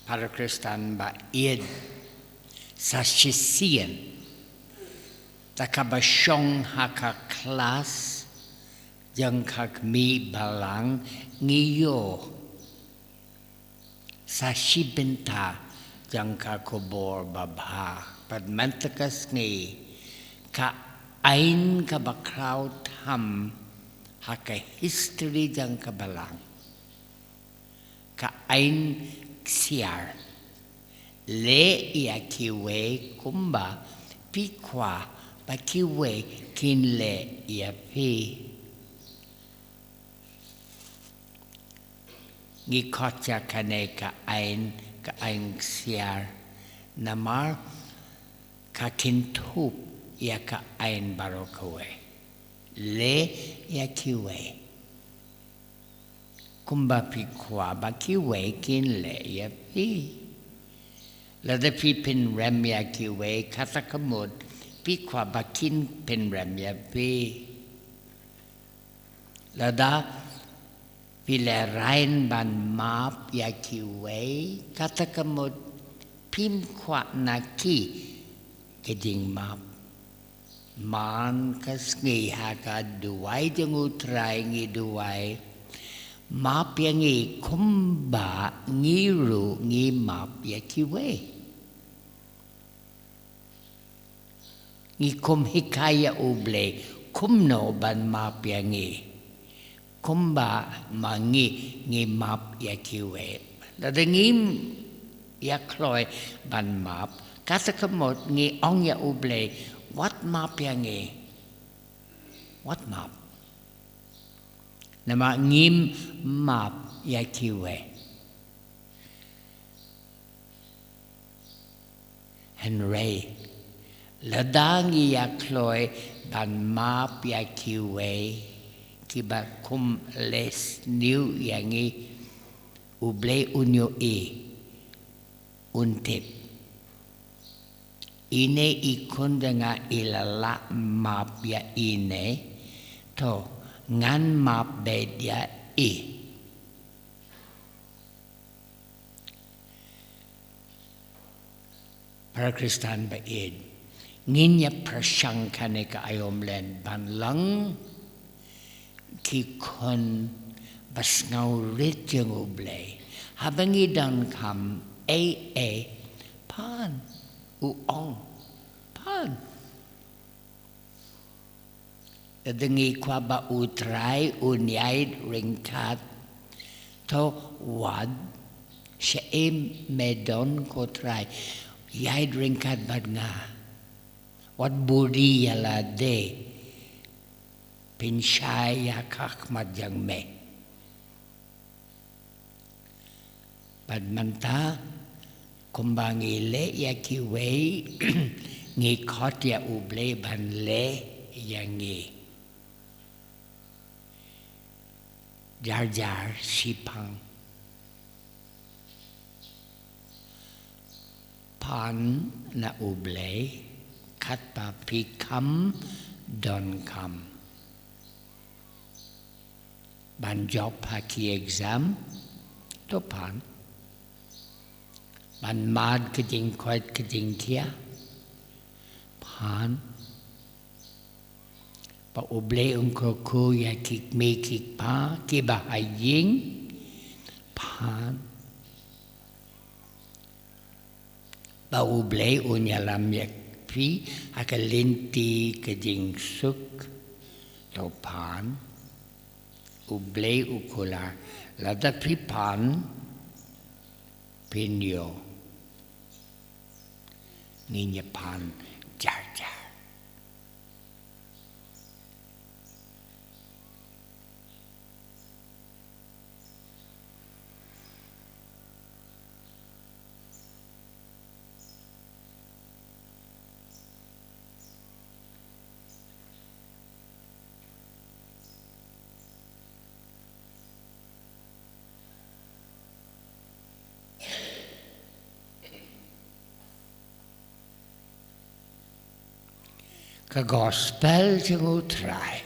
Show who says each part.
Speaker 1: para Kristan ba id sa sisian takabasyong haka klas yang kagmi balang ngiyo sa sibenta yang kakobor babha padmantakas ni ka ain kabakraw tham haka history yang kabalang ka ain Ksiar le ya Kiwei Kumba pi Kwah ba Kiwei kin le ya pi ngi kotja kane ka ain Ksiar namar ka kintup ya ka ain barokawe le ya Kiwei Kumba pi Kwah ba Kiwei kin le ya pi lada pi pin rem ya Kiwei katakamud pi Kwah ba kin pin rem ya pi lada pi le rain ban map ya Kiwei katakamud pim Kwah na ki keding map man kas ngi haka duwai jeng utrai ngi duwai map yang ngi Kumba ngiru ngi map ya Kiwei ngi kum hikaya uble kumno ban map yang ngi Kumba ngi map ya Kiwei lada ngi ya kloy ban map kata kemot ngi ong ya uble what map yang ngi what map nama ngim map ya Kiwei Henry ladangi ya kloy ban map ya Kiwei kiba kum les new yangi uble unyo untip ine ikundanga ilala map ya ine to ngan map bedia para Kristan ba id nginya prasyangkane ka ayom len banlang ki kon basngaw rit yung ublay habang idan kam pan uong pan dengi Kwah ba utray unyaid ringkat to wad siya medon ko try yaid ringkat bad nga wad buri yala de pinsyaya kakmad yang me bad manta kumbangi le ya Kiwei ngi kot ya uble ban le yang ngi jar sipang pan na uble kat pa pikam don kam ban job haki exam to pan ban mad keding koit keding kia pan pa uble ku ya kik me kik pa ki bahaying pan pa uble unyalam yak pi akalinti keding suk to pan uble ukula lada pi pan pinyo ninya pan jar ka gospel yung utray